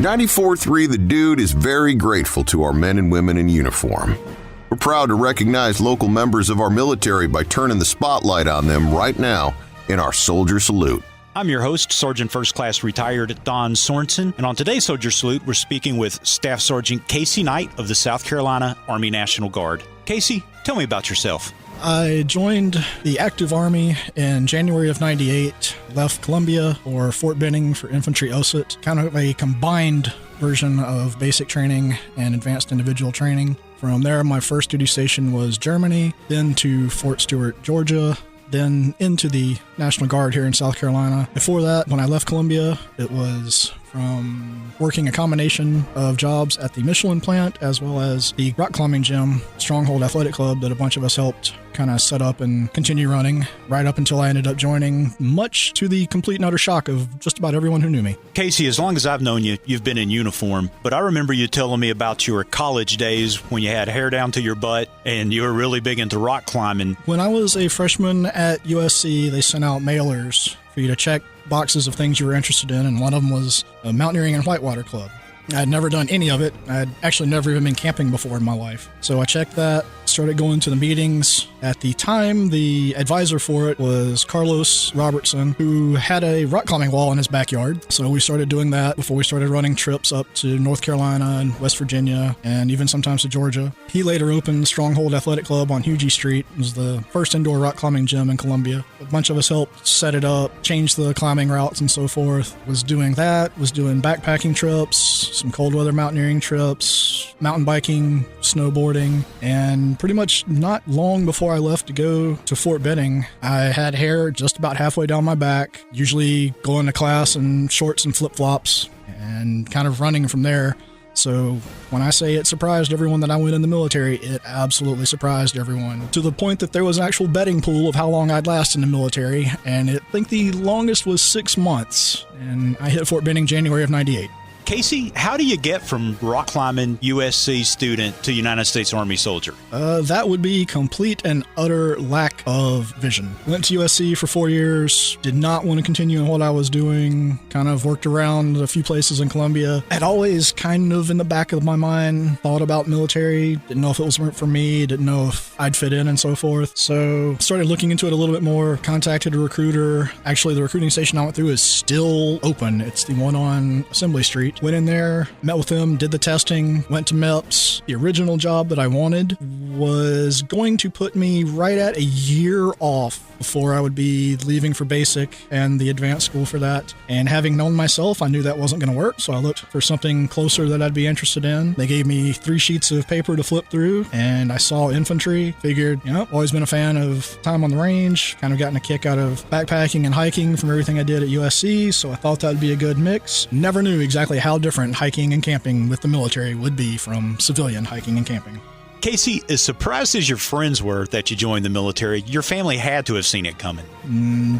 94.3 The Dude is very grateful to our men and women in uniform. We're proud to recognize local members of our military by turning the spotlight on them right now in our Soldier Salute. I'm your host, Sergeant First Class Retired Don Sorensen, and on today's Soldier Salute, we're speaking with Staff Sergeant Casey Knight of the South Carolina Army National Guard. Casey, tell me about yourself. I joined the active Army in January of '98, left Columbia for Fort Benning for Infantry OSUT, kind of a combined version of basic training and advanced individual training. From there, my first duty station was Germany, then to Fort Stewart, Georgia, then into the National Guard here in South Carolina. Before that, when I left Columbia, it was from working a combination of jobs at the Michelin plant as well as the rock climbing gym, Stronghold Athletic Club, that a bunch of us helped kind of set up and continue running right up until I ended up joining, much to the complete and utter shock of just about everyone who knew me. Casey, as long as I've known you, you've been in uniform, but I remember you telling me about your college days when you had hair down to your butt and you were really big into rock climbing. When I was a freshman at USC, they sent out mailers for you to check boxes of things you were interested in, and one of them was a mountaineering and whitewater club. I had never done any of it. I had actually never even been camping before in my life. So I checked that, started going to the meetings. At the time, the advisor for it was Carlos Robertson, who had a rock climbing wall in his backyard. So we started doing that before we started running trips up to North Carolina and West Virginia, and even sometimes to Georgia. He later opened Stronghold Athletic Club on Hugie Street. It was the first indoor rock climbing gym in Columbia. A bunch of us helped set it up, change the climbing routes and so forth. Was doing that, was doing backpacking trips, some cold weather mountaineering trips, mountain biking, snowboarding, and pretty much not long before I left to go to Fort Benning, I had hair just about halfway down my back, usually going to class in shorts and flip-flops and kind of running from there. So when I say it surprised everyone that I went in the military, it absolutely surprised everyone, to the point that there was an actual betting pool of how long I'd last in the military, and I think the longest was 6 months, and I hit Fort Benning January of '98. Casey, how do you get from rock climbing USC student to United States Army soldier? That would be complete and utter lack of vision. Went to USC for 4 years, did not want to continue in what I was doing, kind of worked around a few places in Columbia. I'd always kind of in the back of my mind thought about military, didn't know if it was meant for me, didn't know if I'd fit in and so forth. So started looking into it a little bit more, contacted a recruiter. Actually, the recruiting station I went through is still open. It's the one on Assembly Street. Went in there, met with them, did the testing, went to MEPS. The original job that I wanted was going to put me right at a year off before I would be leaving for basic and the advanced school for that. And having known myself, I knew that wasn't going to work, so I looked for something closer that I'd be interested in. They gave me 3 sheets of paper to flip through, and I saw infantry. Figured, always been a fan of time on the range, kind of gotten a kick out of backpacking and hiking from everything I did at USC, so I thought that'd be a good mix. Never knew exactly how different hiking and camping with the military would be from civilian hiking and camping. Casey, as surprised as your friends were that you joined the military, your family had to have seen it coming.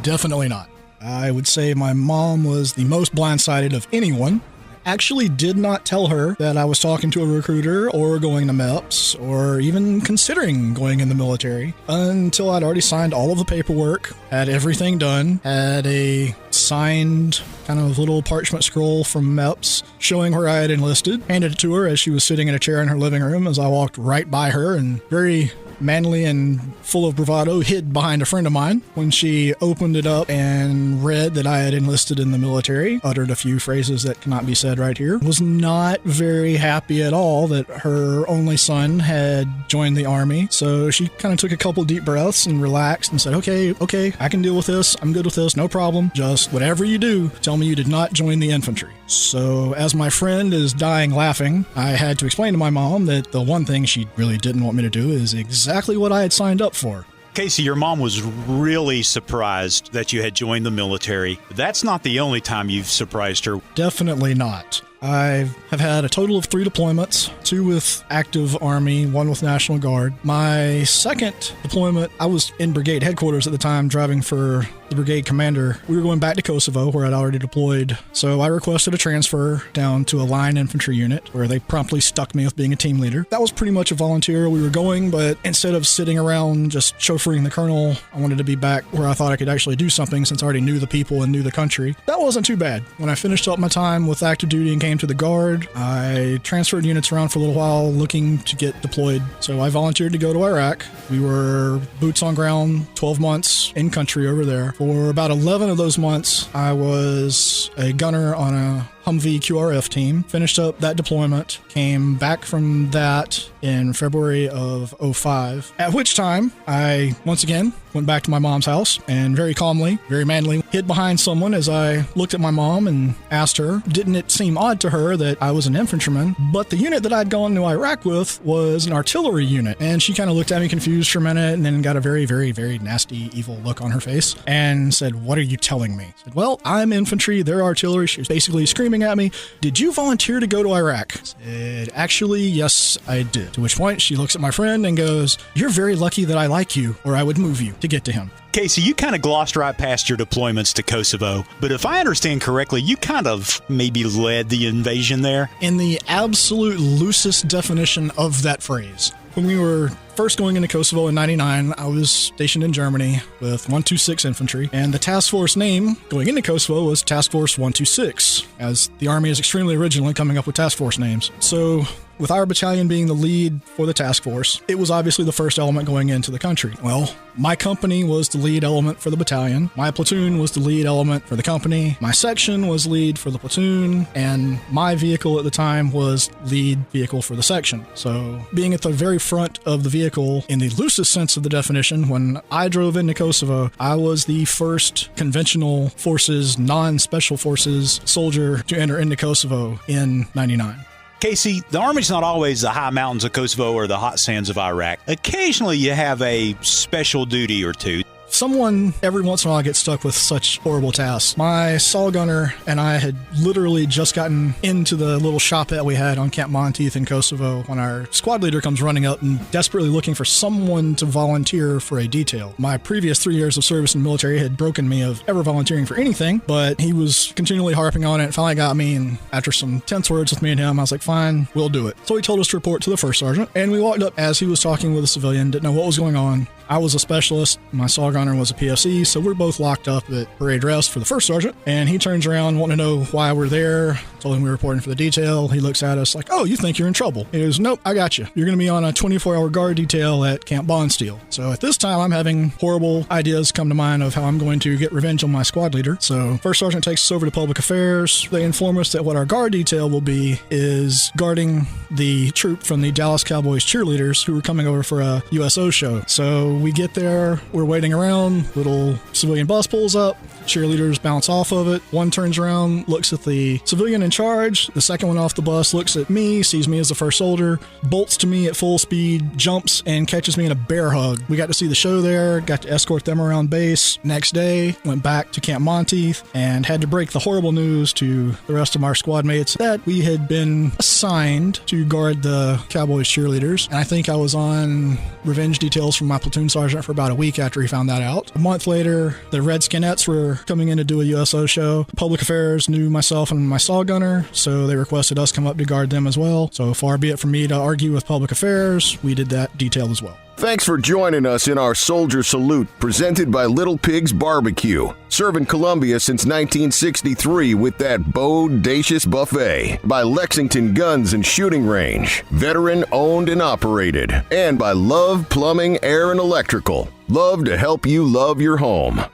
Definitely not. I would say my mom was the most blindsided of anyone. Actually did not tell her that I was talking to a recruiter or going to MEPS or even considering going in the military until I'd already signed all of the paperwork, had everything done, had a signed kind of little parchment scroll from MEPS showing where I had enlisted, handed it to her as she was sitting in a chair in her living room as I walked right by her and very manly and full of bravado hid behind a friend of mine. When she opened it up and read that I had enlisted in the military, uttered a few phrases that cannot be said right here, was not very happy at all that her only son had joined the Army. So she kind of took a couple deep breaths and relaxed and said, okay, I can deal with this. I'm good with this. No problem. Just whatever you do, tell me you did not join the infantry. So as my friend is dying laughing, I had to explain to my mom that the one thing she really didn't want me to do is exactly what I had signed up for. Casey, your mom was really surprised that you had joined the military. That's not the only time you've surprised her. Definitely not. I have had a total of 3 deployments, 2 with active Army, 1 with National Guard. My second deployment, I was in brigade headquarters at the time, driving for the brigade commander, we were going back to Kosovo where I'd already deployed. So I requested a transfer down to a line infantry unit where they promptly stuck me with being a team leader. That was pretty much a volunteer. We were going, but instead of sitting around just chauffeuring the colonel, I wanted to be back where I thought I could actually do something since I already knew the people and knew the country. That wasn't too bad. When I finished up my time with active duty and came to the Guard, I transferred units around for a little while looking to get deployed. So I volunteered to go to Iraq. We were boots on ground, 12 months in country over there. For about 11 of those months, I was a gunner on a Humvee QRF team, finished up that deployment, came back from that in February of 05, at which time I once again went back to my mom's house and very calmly, very manly, hid behind someone as I looked at my mom and asked her, didn't it seem odd to her that I was an infantryman, but the unit that I'd gone to Iraq with was an artillery unit? And she kind of looked at me confused for a minute and then got a very, very, very nasty, evil look on her face and said, "What are you telling me?" I said, "Well, I'm infantry, they're artillery." She was basically screaming at me, "Did you volunteer to go to Iraq?" I said, "Actually, yes, I did." To which point she looks at my friend and goes, "You're very lucky that I like you, or I would move you to get to him." Casey, you kind of glossed right past your deployments to Kosovo, but if I understand correctly, you kind of maybe led the invasion there. In the absolute loosest definition of that phrase. When we were first going into Kosovo in 99, I was stationed in Germany with 126 Infantry, and the task force name going into Kosovo was Task Force 126, as the Army is extremely original in coming up with task force names. So with our battalion being the lead for the task force, it was obviously the first element going into the country. Well, my company was the lead element for the battalion. My platoon was the lead element for the company. My section was lead for the platoon, and my vehicle at the time was lead vehicle for the section. So being at the very front of the vehicle in the loosest sense of the definition, when I drove into Kosovo, I was the first conventional forces, non-special forces soldier to enter into Kosovo in 99. Casey, the Army's not always the high mountains of Kosovo or the hot sands of Iraq. Occasionally you have a special duty or two. Someone every once in a while gets stuck with such horrible tasks. My saw gunner and I had literally just gotten into the little shopette we had on Camp Monteith in Kosovo when our squad leader comes running up and desperately looking for someone to volunteer for a detail. My previous 3 years of service in the military had broken me of ever volunteering for anything, but he was continually harping on it and finally got me, and after some tense words with me and him, I was like, fine, we'll do it. So he told us to report to the first sergeant, and we walked up as he was talking with a civilian, didn't know what was going on. I was a specialist, my saw gunner was a PFC, so we're both locked up at parade rest for the first sergeant, and he turns around wanting to know why we're there. Told him we were reporting for the detail. He looks at us like, "Oh, you think you're in trouble?" He goes, "Nope, I got you. You're going to be on a 24-hour guard detail at Camp Bonsteel." So at this time, I'm having horrible ideas come to mind of how I'm going to get revenge on my squad leader. So first sergeant takes us over to public affairs. They inform us that what our guard detail will be is guarding the troop from the Dallas Cowboys cheerleaders who were coming over for a USO show. So we get there, we're waiting around, little civilian bus pulls up, cheerleaders bounce off of it. One turns around, looks at the civilian in charge. The second one off the bus looks at me, sees me as the first soldier, bolts to me at full speed, jumps and catches me in a bear hug. We got to see the show there, got to escort them around base. Next day, went back to Camp Monteith and had to break the horrible news to the rest of our squad mates that we had been assigned to guard the Cowboys cheerleaders. And I think I was on revenge details from my platoon sergeant for about a week after he found that out. A month later, the Redskinettes were coming in to do a USO show. Public affairs knew myself and my saw gunner, so they requested us come up to guard them as well. So far be it from me to argue with public affairs, we did that detail as well. Thanks for joining us in our Soldier Salute, presented by Little Pig's Barbecue. Serving Columbia since 1963 with that bodacious buffet. By Lexington Guns and Shooting Range, veteran owned and operated. And by Love Plumbing, Air and Electrical. Love to help you love your home.